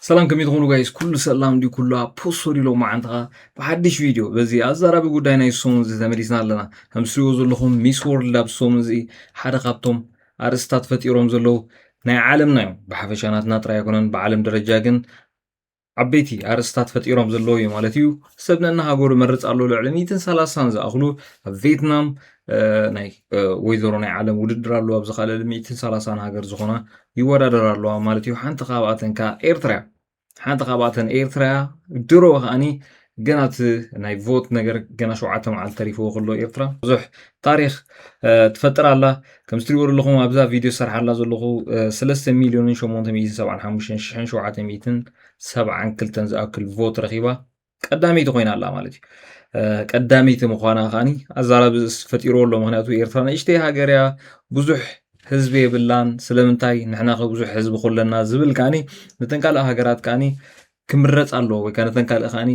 ሰላም ከሚትሆኑ ጋይስ ኩሉ ሰላም ዲ ኩሉ ፖስቶሪ ሎ ማዓንተኻ ብሓድሽ ቪድዮ በዚ ኣዛራቢ ጉዳይ ናይ ሶም እዚ ተመሊስና ኣለና ከም ስሪኦ ዘለኹም ሚስ ወርልድ ኣብ ሶም እዚ ሓደ ካብቶም ኣርእስታት ፈጢሮም ዘለዉ ናይ ዓለምና እዮም ብሓፈሻ ናትና ጥራይ ኣይኮነን ብዓለም ደረጃ ግን ዓበይቲ ኣርእስታት ፈጢሮም ዘለዉ እዩ ማለት እዩ ሰብ ነናሃገሩ መርፅ ኣሎ ልዕሊ 130 ዝኣኽሉ ኣብ ቪየትናም ናይ ወይዘሮ ናይ ዓለም ውድድር ኣለዋ ኣብዚ ካልእ 130 ሃገር ዝኾና ይወዳደር ኣለዋ ማለት እዩ ሓንቲ ካብኣተን ከዓ ኤርትራ ሓንቲ ካብኣተን ኤርትራ ድሮ ከዓኒ ገናት ናይ ቮት ነገር ገና 7 መዓልቲ ተሪፍዎ ከሎ ኤርትራ ብዙሕ ታሪክ ትፈጥር ኣላ ከም ትሪእዎ ዘለኹም ኣብዛ ቪድዮ ዝሰርሓላ ዘለኹ 3,875,772 ዝኣክል ቮት ረኺባ ቀዳመይቲ ኮይና ኣላ ማለት እዩ ቀዳመይቲ ምዃና ከዓኒ ኣዛራቢ ፈጢሮ ኣሎ ምክንያቱ ኤርትራ ንእሽተይ ሃገር እያ ብዙሕ ህዝቢ የብላን ስለምንታይ ንሕና ብዙሕ ህዝቢ ኮለና ዝብል ከዓኒ ነተን ካልእ ሃገራት ከዓኒ ክምረፅ ኣለዎ ወይ ከዓ ነተን ካልእ ከዓኒ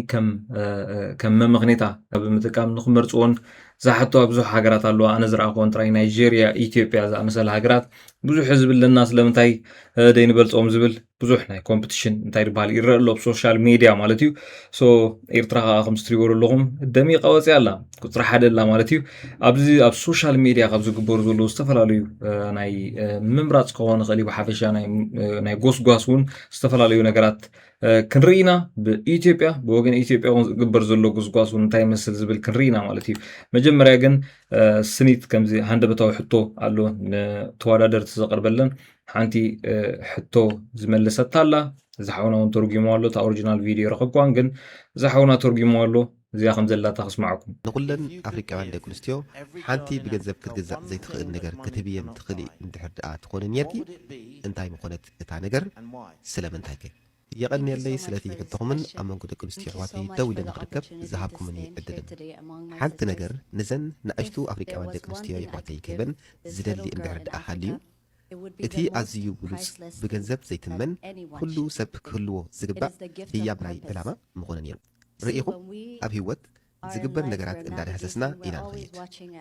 ከም መምክኔታ ብምጥቃም ንክመርፅዎን ዝሓቶ ብዙሕ ሃገራት ኣለዋ ኣነ ዝረኣኾን ጥራይ ናይጀርያ ኢትዮጵያ ዝኣመሰለ ሃገራት ብዙሕ ህዝቢ ኣለና ስለምንታይ ደይንበልፆም ዝብል ብዙሕ ናይ ኮምፒቲሽን እንታይ ይበሃል ይረአ ኣሎ ብሶሻል ሚድያ ማለት እዩ ሶ ኤርትራ ከዓ ከም ትሪእዎ ዘለኹም ደሚቃ ወፂኣ ኣላ ቁፅሪ ሓደ ኣላ ማለት እዩ ኣብዚ ኣብ ሶሻል ሚድያ ካብ ዝግበሩ ዘለዉ ዝተፈላለዩ ናይ ምምራፅ ክኾን ይኽእል እዩ ብሓፈሻ ናይ ጎስጓስ እውን ዝተፈላለዩ ነገራት ክንርኢና ብኢትዮጵያ ብወገን ኢትዮጵያ እውን ዝግበር ዘሎ ጎስጓስ እውን እንታይ ይመስል ዝብል ክንርኢና ማለት እዩ መጀመርያ ግን ስኒት ከምዚ ሃንደበታዊ ሕቶ ኣሎ ንተወዳደርቲ ዘቕርበለን ሓንቲ ሕቶ ዝመለሰታ ኣላ ዝሓውና እውን ተርጊሞ ኣሎ እታ ኦሪጂናል ቪድዮ ረኸብኳን ግን ዝሓውና ተርጊሞ ኣሎ እዚኣ ከም ዘላታ ክስማዓኩም ንኩለን ኣፍሪካውያን ደቂ ኣንስትዮ ሓንቲ ብገንዘብ ክትግዛእ ዘይትኽእል ነገር ክትብየን ትኽእሊ እንድሕር ደኣ ትኾነ ነርኪ እንታይ ምኾነት እታ ነገር ስለምንታይ ከ የቐኒየለይ ስለቲ ሕቶኹምን ኣብ መንጎ ደቂ ኣንስትዮ ኣሕዋተይ ደው ኢለ ንኽርከብ ዝሃብኩምኒ ዕድልን ሓንቲ ነገር ንዘን ንኣሽቱ ኣፍሪካውያን ደቂ ኣንስትዮ ኣሕዋተይ ክህበን ዝደሊ እንድሕር ደኣ ሃልዩ እቲ ኣዝዩ ብሉፅ ብገንዘብ ዘይትመን ኩሉ ሰብ ክህልዎ ዝግባእ ህያብ ናይ ዕላማ ምኾነ ነይሩ ርኢኹም ኣብ ህይወት ዝግበር ነገራት እንዳድሕሰስና ኢና ንኸይድ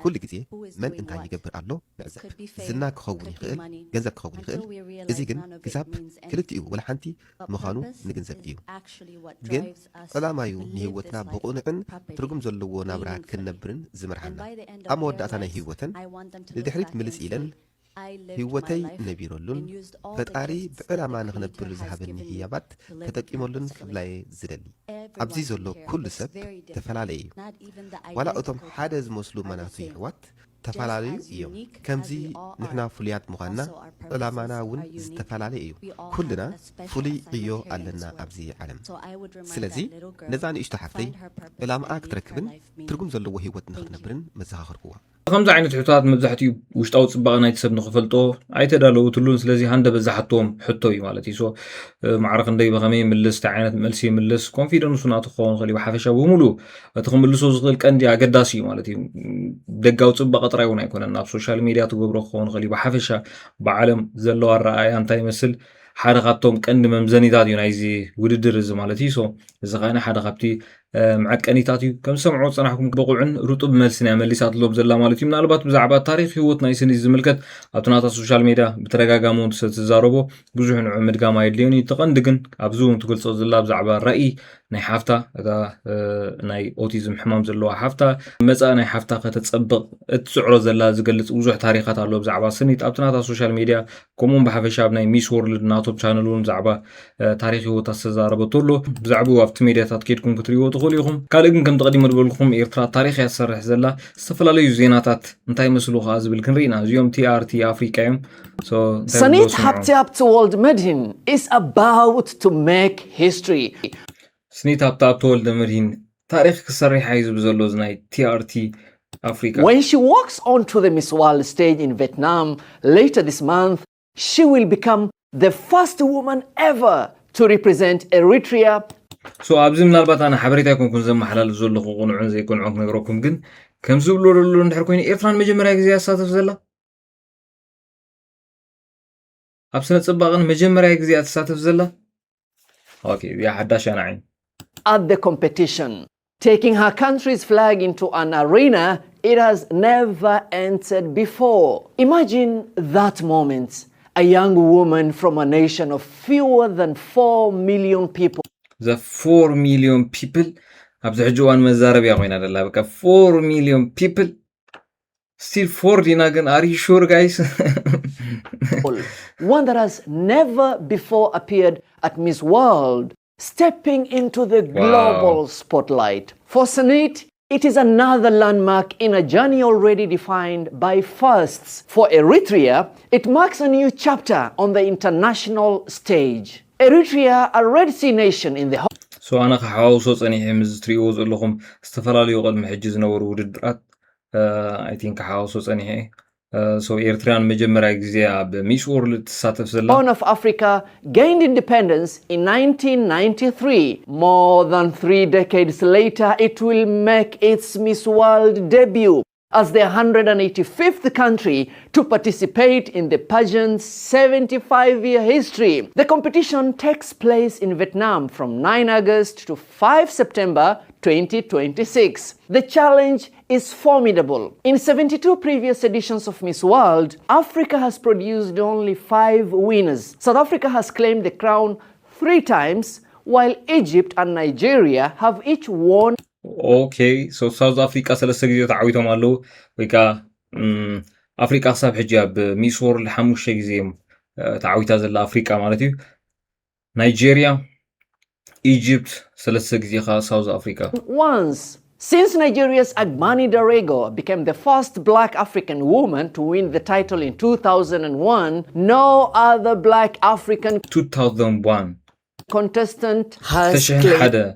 ኩሉ ግዜ መን እንታይ ይገብር ኣሎ ንዕዘብ ዝና ክኸውን ይኽእል ገንዘብ ክኸውን ይኽእል እዚ ግን ክሳብ ክልቲኡ ወላ ሓንቲ ምዃኑ ንግንዘብ እዩ ግን ዕላማዩ ንህይወትና ብቑኑዕን ትርጉም ዘለዎ ናብራ ክንነብርን ዝምርሓና ኣብ መወዳእታ ናይ ህይወተን ንድሕሪት ምልስ ኢለን ህይወተይ ነቢረሉን ፈጣሪ ብዕላማ ንኽነብር ዝሃበኒ ህያባት ተጠቂመሉን ክብላየ ዝደሊ ኣብዚ ዘሎ ኩሉ ሰብ ተፈላለየ እዩ ዋላ እቶም ሓደ ዝመስሉ መናቱ ኣሕዋት ተፈላለዩ እዮም ከምዚ ንሕና ፍሉያት ምዃንና ዕላማና እውን ዝተፈላለየ እዩ ኩልና ፍሉይ ዕዮ ኣለና ኣብዚ ዓለም ስለዚ ነዛ ንእሽቶ ሓፍተይ ዕላማኣ ክትረክብን ትርጉም ዘለዎ ህይወት ንኽትነብርን መዘኻኸርክዋ ከምዚ ዓይነት ሕቶታት መብዛሕትኡ ውሽጣዊ ፅባቐ ናይቲ ሰብ ንኽፈልጦ ኣይተዳለውትሉን ስለዚ ሃንደ በዛሓትዎም ሕቶ እዩ ማለት እዩ ሶ ማዕረ ክንደይ ብኸመይ ምልስ እንታይ ዓይነት መልሲ ይምልስ ኮንፊደንሱ ናቱ ክኸውን ይኽእል እዩ ብሓፈሻ ብምሉእ እቲ ክምልሶ ዝኽእል ቀንዲ ኣገዳሲ እዩ ማለት እዩ ደጋዊ ፅባቐ ጥራይ እውን ኣይኮነን ኣብ ሶሻል ሚድያ ትገብሮ ክኸውን ይኽእል እዩ ብሓፈሻ ብዓለም ዘለዋ ኣረኣእያ እንታይ ይመስል ሓደ ካብቶም ቀንዲ መምዘኒታት እዩ ናይዚ ውድድር እዚ ማለት እዩ ሶ እዚ ኸዓነ ሓደ ካብቲ معقنيتات እዩ ከም ሰምዑ ጽናሕኩም በቁዕን ሩጡብ መልስ ናይ መሊሳት ሎም ዘላ ማለት እዩ ምናልባት ብዛዕባ ታሪክ ህይወት ናይ ስኒ ዝምልከት ኣብትናታ ሶሻል ሚድያ ብተረጋጋሙ ተዛረቦ ብዙሕ ንዑ ምድጋማ የድልዮን ተቐንዲ ግን ኣብዙ ትገልጾ ዘላ ብዛዕባ ራእይ ናይ ሓፍታ እታ ናይ ኦቲዝም ሕማም ዘለዋ ሓፍታ መጻ ናይ ሓፍታ ከተጸብቕ እትጽዕሮ ዘላ ዝገልጽ ብዙሕ ታሪኻት ኣሎ ብዛዕባ ስኒት ኣብትናታ ሶሻል ሚድያ ከምኡን ብሓፈሻ ኣብ ናይ ሚስ ወርልድ ናቶም ቻነል እውን ብዛዕባ ታሪክ ህይወት ተዛረበቶ ኣሎ ብዛዕባ ኣብቲ ሚድያታት ከድኩም ክትሪእዎ ትኽእሉ ኢኹም ካልእ ግን ከም ተቐዲሙ ንበልኩም ኤርትራ ታሪክ እያ ትሰርሕ ዘላ ዝተፈላለዩ ዜናታት እንታይ መስሉ ኸ ዝብል ክንሪኢና እዚኦም ቲአርቲ ኣፍሪካ እዮም Sanit Haptap World Medhin is about to make history. Sanit Haptap World Medhin ታሪክ ክሰርሕ ሓይዝ ብዘሎ ዝናይ ቲአርቲ Africa. When she walks onto the Miss World stage in Vietnam later this month, she will become the first woman ever to represent Eritrea. So ኣብዚ ምናልባት ኣነ ሓበሬታ ይኮንኩን ዘመሓላልፍ ዘለኹ ቁኑዕን ዘይኮንዑን ክነግረኩም ግን ከም ዝብልሉ እንድሕር ኮይኑ ኤርትራን መጀመርያ ግዜ ኣሳተፍ ዘላ ኣብ ስነ ጽባቐን መጀመርያ ግዜ ኣሳተፍ ዘላ ኦኬ ያ ሓዳሽ ኣናዓይ at the competition taking her country's flag into an arena it has never entered before. Imagine that moment. a young woman from a nation of fewer than 4 million people. The 4 million people abzu hjuwan mazarab ya qoyna dalla baka 4 million people still 4 dinagan. Are you sure, guys? One that has never before appeared at Miss World, stepping into the global spotlight. For Sanit, it is another landmark in a journey already defined by firsts. For Eritrea, it marks a new chapter on the international stage. Eritrea, a Red Sea nation in the So أنا كحاوسو صنيح مزتريو زلهم استفلاليو قد محجز نور ودرات I think كحاوسو صنيح so إيرتريان مجمرة جزية بميس وورلد تساتف زلا. Horn of Africa gained independence in 1993. More than 3 decades later, it will make its Miss World debut as the 185th country to participate in the pageant's 75-year history. The competition takes place in Vietnam from 9 August to 5 September 2026. The challenge is formidable. In 72 previous editions of Miss World, Africa has produced only 5 winners. South Africa has claimed the crown 3 times, while Egypt and Nigeria have each won. Okay, so South Africa سلسة جزية تعويتهم قالوا ويكا أفريقيا صاب حجاب ميس وورلد حموشة جزية تعويتها زل أفريقيا مالتي. نيجيريا Egypt سلسة جزية South Africa. Once. Since Nigeria's Agbani Darego became the first black African woman to win the title in 2001, no other black African 2001 contestant has claimed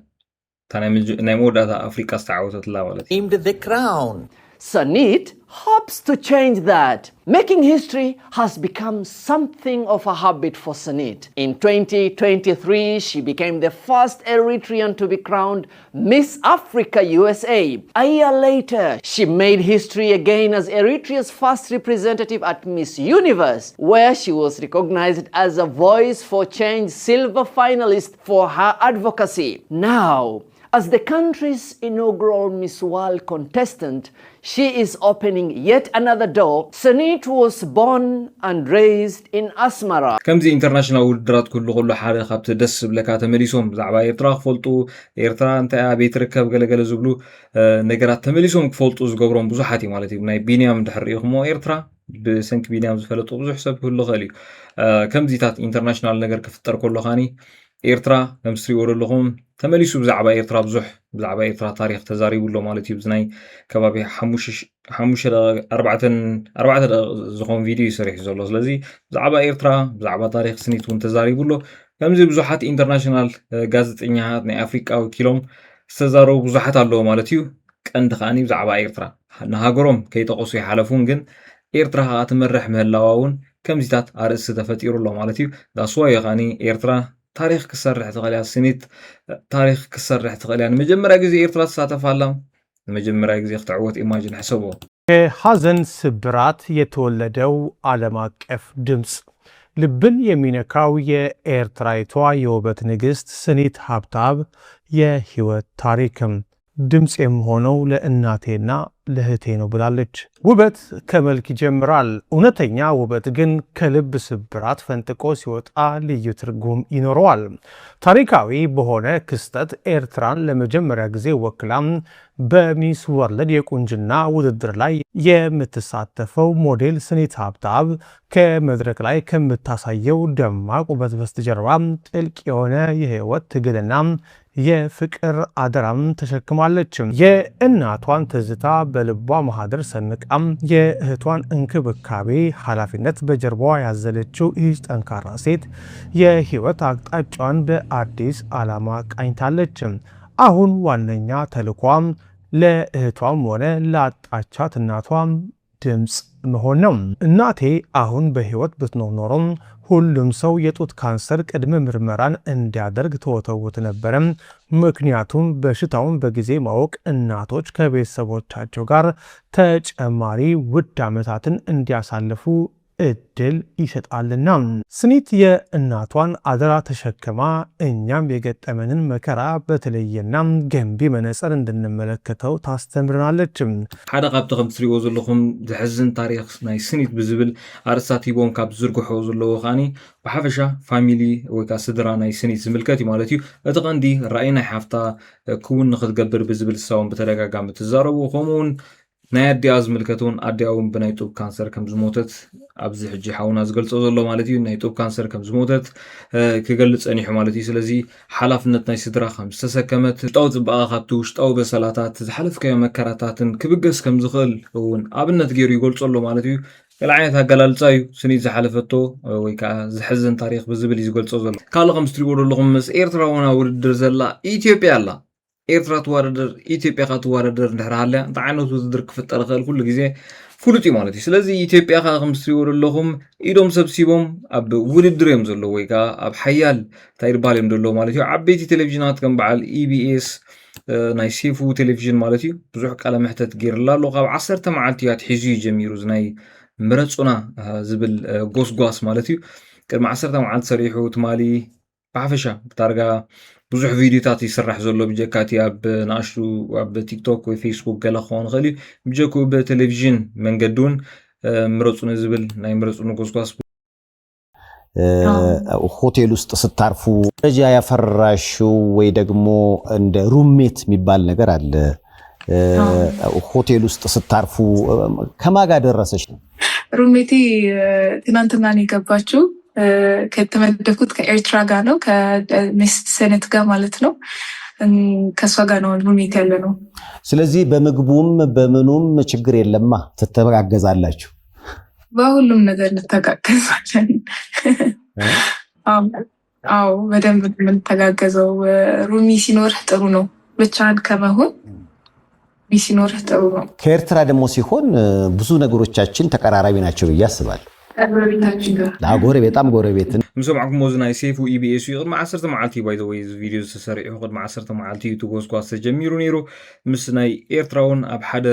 the crown. Sanit hopes to change that. Making history has become something of a habit for Sanit. In 2023, she became the first Eritrean to be crowned Miss Africa USA. A year later, she made history again as Eritrea's first representative at Miss Universe, where she was recognized as a Voice for Change silver finalist for her advocacy. Now, as the country's inaugural Miss World contestant, she is opening yet another door. Sanit was born and raised in Asmara. كمزي انترناشنال ودرات كله حاجة خبت دس بلكات مليسوم زعبا إيرترا فولتو إيرترا أنت بيت ركب جل زبلو نجارات مليسوم فولتو زجبرون بزحتي مالتي بناي بينيام دحريهم مو إيرترا بسنك بينيام زفلتو بزح حساب كله غالي كمزي تات انترناشنال نجار كفتر كله خاني إيرترا كمسري ورلهم تمليسو بزعبا إيرترا بزح بزعبا إيرترا تاريخ تزاري ولا مالتي بزناي كبابي حموش أربعة زخون فيديو يسرح زولو سلازي بزعبا إيرترا بزعبا تاريخ سنيت وانتزاري بلو كمزي بزحات انترناشنال غازت إنيهات ني أفريقيا وكيلوم استزارو بزحات اللو مالتيو كأند خاني بزعبا إيرترا نهاجروم كي تقصي حلفون جن إيرترا هاتمرح مهلاواون كمزيتات أرس تفتيرو اللو مالتيو دا سواي خاني إيرترا تاريخ كسر تغلي سنيت تاريخ كسر تغلي مجمرة جزء إيرترا تساتف علم مجمرة جزء تعوت إيماجن حسبه ከሐዘን ስብራት የተወለደው ዓለም አቀፍ ድምጽ ልብን የሚነካው የኤርትራይቷ የውበት ንግስት ሰኒት ሀብታብ የህይወት ታሪክም ድምጽ የሆነው ለእናቴና ለህቴ ነው ብላለች። ውበት ከመልክ ይጀምራል። እውነተኛ ውበት ግን ከልብ ስብራት ፈንጥቆ ሲወጣ ልዩ ትርጉም ይኖረዋል። ታሪካዊ በሆነ ክስተት ኤርትራን ለመጀመሪያ ጊዜ ወክላም በሚስ ወርልድ የቁንጅና ውድድር ላይ የምትሳተፈው ሞዴል ሰኒት ሀብታብ ከመድረክ ላይ ከምታሳየው ደማቅ ውበት በስተጀርባ ጥልቅ የሆነ የህይወት ትግልና የፍቅር አደራም ተሸክማለች። የእናቷን ትዝታ በልቧ ማህደር ሰንቃም የእህቷን እንክብካቤ ኃላፊነት በጀርባዋ ያዘለችው ይህች ጠንካራ ሴት የህይወት አቅጣጫዋን በአዲስ ዓላማ ቃኝታለች። አሁን ዋነኛ ተልኳም ለእህቷም ሆነ ላጣቻት እናቷም ድምጽ መሆን ነው። እናቴ አሁን በህይወት ብትኖር ኖሮ ሁሉም ሰው የጡት ካንሰር ቅድመ ምርመራን እንዲያደርግ ተወተውት ነበር። ምክንያቱም በሽታውን በጊዜ ማወቅ እናቶች ከቤተሰቦቻቸው ጋር ተጨማሪ ውድ ዓመታትን እንዲያሳልፉ እድል ይሰጣልና። ስኒት የእናቷን አደራ ተሸክማ እኛም የገጠመንን መከራ በተለየና ገንቢ መነጽር እንድንመለከተው ታስተምረናለች። ሓደ ካብቲ ከም ትሪእዎ ዘለኹም ዝሕዝን ታሪክ ናይ ስኒት ብዝብል ኣርእስታት ሂቦም ካብ ዝዝርግሑ ዘለዎ ኸዓኒ ብሓፈሻ ፋሚሊ ወይ ከዓ ስድራ ናይ ስኒት ዝምልከት እዩ ማለት እዩ። እቲ ቀንዲ ራእይ ናይ ሓፍታ ክውን ንክትገብር ብዝብል ሳውን ብተደጋጋሚ ትዛረቡ ከምኡውን ናይ ኣዲኣ ዝምልከት እውን ኣዲኣ እውን ብናይ ጡብ ካንሰር ከም ዝሞተት ኣብዚ ሕጂ ሓውና ዝገልፆ ዘሎ ማለት እዩ። ናይ ጡብ ካንሰር ከም ዝሞተት ክገልፅ ፀኒሑ ማለት እዩ። ስለዚ ሓላፍነት ናይ ስድራ ከም ዝተሰከመት ውሽጣዊ ፅባቐ ካብቲ ውሽጣዊ በሰላታት ዝሓለፍከዮ መከራታትን ክብገስ ከም ዝኽእል እውን ኣብነት ገይሩ ይገልፆ ኣሎ ማለት እዩ። ገለ ዓይነት ኣገላልፃ እዩ ስኒት ዝሓለፈቶ ወይ ከዓ ዝሕዝን ታሪክ ብዝብል እዩ ዝገልፆ ዘሎ። ካልእ ከም ትሪእዎ ዘለኹም ምስ ኤርትራ እውን ውድድር ዘላ ኢትዮጵያ ኣላ። ኤርትራ ትዋዳደር ኢትዮጵያ ካ ትዋዳደር እንድሕር ሃልያ እንታይ ዓይነት ውድድር ክፍጠር ይኽእል ኩሉ ግዜ ፍሉጥ እዩ ማለት እዩ። ስለዚ ኢትዮጵያ ካ ከም ትሪእዎ ዘለኹም ኢዶም ሰብሲቦም ኣብ ውድድር እዮም ዘለዉ ወይ ከዓ ኣብ ሓያል እንታይ ይባሃል እዮም ዘለዉ ማለት እዩ። ዓበይቲ ቴሌቭዥናት ከም በዓል ኢቢኤስ ናይ ሴፉ ቴሌቭዥን ማለት እዩ ብዙሕ ቃለ መሕተት ገይርላ ኣሎ። ካብ 10 መዓልቲ እያ ሒዙ ጀሚሩ ናይ ምረፁና ዝብል ጎስጓስ ማለት እዩ። ቅድሚ 10 መዓልቲ ሰሪሑ ትማሊ ብሓፈሻ ብታርጋ ብዙሕ ቪድዮታት ይስራሕ ዘሎ ብጀካቲ ኣብ ናእሽቱ ኣብ ቲክቶክ ወይ ፌስቡክ ገለ ክኸውን ይኽእል እዩ። ብጀኩ ብቴሌቭዥን መንገዲ እውን ምረፁኒ ዝብል ናይ ምረፁኒ ጎስጓስ ሆቴል ውስጥ ስታርፉ ደረጃ ያፈራሽው ወይ ደግሞ እንደ ሩሜት የሚባል ነገር አለ። ሆቴል ውስጥ ስታርፉ ከማጋ ደረሰች ነው? ሩሜቴ ትናንትና ነው የገባችው። ከተመደኩት ከኤርትራ ጋር ነው ከሚስ ሰነት ጋር ማለት ነው። ከሷ ጋር ነው ሩሜት ያለ ነው። ስለዚህ በምግቡም በምኑም ችግር የለማ ትተጋገዛላችሁ? በሁሉም ነገር እንተጋገዛለን። አዎ በደንብ የምንተጋገዘው። ሩሚ ሲኖር ጥሩ ነው፣ ብቻህን ከመሆን ሲኖር ጥሩ ነው። ከኤርትራ ደግሞ ሲሆን ብዙ ነገሮቻችን ተቀራራቢ ናቸው ብዬ አስባለሁ። ጎረቤት በጣም ጎረቤት ምሰማዕኩም ወዝ ናይ ሴፉ ኢቢኤስ ቅድሚ 10 መዓልቲ ባይ ዘ ወይ ቪድዮ ተሰሪዑ ቅድሚ 10 መዓልቲ ትጎስጓስ ተጀሚሩ ነይሩ። ምስ ናይ ኤርትራውን ኣብ ሓደ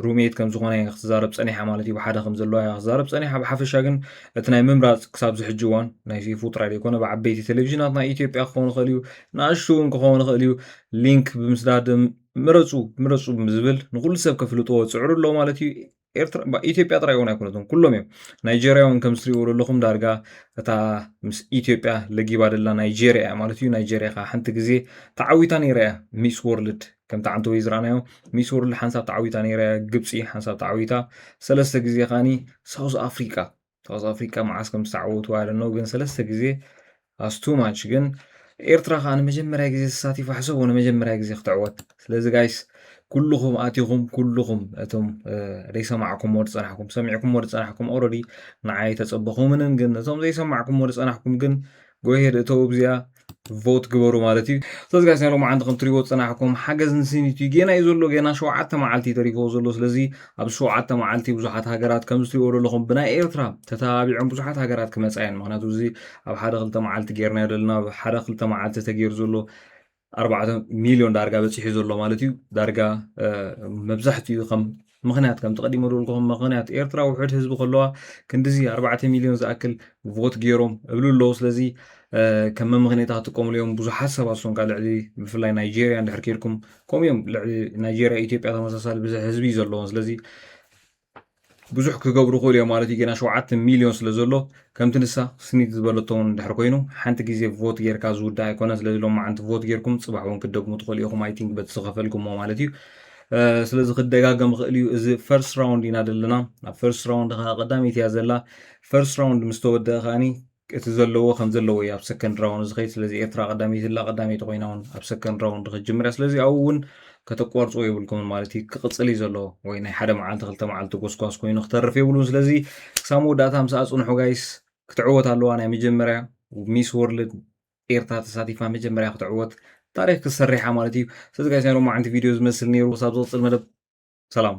ሩሜት ከም ዝኾነ ክትዛረብ ፀኒሓ ማለት እዩ። ብሓደ ከም ዘለዋ ክትዛረብ ፀኒሓ። ብሓፈሻ ግን እቲ ናይ ምምራፅ ክሳብ ዝሕጂ እዋን ናይ ሴፉ ጥራይ ዘይኮነ ብዓበይቲ ቴሌቭዥናት ናይ ኢትዮጵያ ክኸውን ይኽእል እዩ፣ ንኣሽቱ እውን ክኸውን ይኽእል እዩ። ሊንክ ብምስዳድ ምረፁ ዝብል ንኩሉ ሰብ ከፍልጥዎ ፅዕሩ ኣሎ ማለት እዩ። ኢትዮጵያ ጥራይ እውን ኣይኮነትን ኩሎም እዮም። ናይጀርያ እውን ከም ትሪእዎ ዘለኹም ዳርጋ እታ ምስ ኢትዮጵያ ለጊባ ደላ ናይጀርያ ማለት እዩ። ናይጀርያ ካ ሓንቲ ግዜ ተዓዊታ ነይራ እያ ሚስ ወርልድ ከምቲ ዓንቲ ወይ ዝረኣናዮ ሚስ ወርልድ ሓንሳብ ተዓዊታ ነይራ እያ። ግብፂ ሓንሳብ ተዓዊታ 3 ግዜ ኻኒ ሳውዝ ኣፍሪካ መዓስ ከም ዝተዓወቱ ነው ግን 3 ግዜ ኣስቱ ማች ግን ኤርትራ ካ ንመጀመርያ ግዜ ተሳቲፋ ሕሰቦ ንመጀመርያ ግዜ ክትዕወት። ስለዚ ጋይስ ኩልኹም ኣቲኹም ኩልኹም እቶም ዘይሰማዕኩም ወድ ፀናሕኩም ሰሚዕኩም ወድ ፀናሕኩም ኦልሬዲ ንዓይ ተፀበኹምንን ግን እቶም ዘይሰማዕኩም ወድ ፀናሕኩም ግን ጎሄድ እተው ብዚያ ቮት ግበሩ ማለት እዩ። ስለዚ ጋይስ ናይሎም ዓንዲ ከም ትሪእዎ ፀናሕኩም ሓገዝ ንስኒት እዩ ገና እዩ ዘሎ ገና 7 መዓልቲ ተሪክዎ ዘሎ። ስለዚ ኣብ 7 መዓልቲ ብዙሓት ሃገራት ከም ትሪእዎ ዘለኹም ብናይ ኤርትራ ተታቢዖም ብዙሓት ሃገራት ክመፃ እየን። ምክንያቱ እዚ ኣብ 1-2 መዓልቲ ጌርና ዘለና 1-2 መዓልቲ ተገይሩ ዘሎ 4 ሚሊዮን ዳርጋ በፂሑ ዘሎ ማለት እዩ። ዳርጋ መብዛሕትኡ ከም ምክንያት ከም ተቀዲሙ ደልኩም ምክንያት ኤርትራ ውሕድ ህዝቢ ከለዋ ክንዲዚ 4 ሚሊዮን ዝኣክል ቮት ገይሮም እብሉ ኣለዉ። ስለዚ ከም ምክንያታት ትጥቀምሉ ብዙሓት ሰባት ሶንካ ልዕሊ ብፍላይ ናይጀርያ እንድሕር ከይድኩም ከምኡዮም ልዕሊ ናይጀርያ ኢትዮጵያ ተመሳሳሊ ብዙሕ ህዝቢ እዩ ዘለዎም። ስለዚ ብዙሕ ክገብሩ ክእሉ እዮም ማለት እዩ። ገና 7 ሚሊዮን ስለ ዘሎ ከምቲ ንሳ ስኒት ዝበለቶም እንድሕር ኮይኑ ሓንቲ ግዜ ቮት ጌርካ ዝውዳእ ኣይኮነ። ስለዚ ሎም ዓንቲ ቮት ጌርኩም ፅባሕ እውን ክደግሙ ትኽእሉ ኢኹም ኣይ ቲንክ በቲ ዝኸፈልኩሞ ማለት እዩ። ስለዚ ክደጋገም ክእል እዩ። እዚ ፈርስት ራውንድ ኢና ዘለና። ኣብ ፈርስት ራውንድ ቀዳሚት እያ ዘላ። ፈርስት ራውንድ ምስ ተወድአ ከዓኒ እቲ ዘለዎ ከም ዘለዎ እዩ ኣብ ሰከንድ ራውንድ ዝኸይድ። ስለዚ ኤርትራ ቀዳሚት ላ ቀዳሚት ኮይና እውን ኣብ ሰከንድ ራውንድ ክጅምር እያ። ስለዚ ኣብኡ እውን ከተቋርፆ የብልኩም ማለት እዩ። ክቅፅል እዩ ዘሎ ወይ ናይ 1 መዓልቲ 2 መዓልቲ ጎስጓስ ኮይኑ ክተርፍ የብሉን። ስለዚ ክሳብ መወዳእታ ምስ ኣፅንሑ ጋይስ ክትዕወት ኣለዋ። ናይ መጀመርያ ሚስ ወርልድ ኤርትራ ተሳቲፋ መጀመርያ ክትዕወት ታሪክ ክሰሪሓ ማለት እዩ። ስለዚ ጋይስ ናይ ሎሚ ዓንቲ ቪድዮ ዝመስል ነይሩ። ክሳብ ዝቕፅል መደብ ሰላም።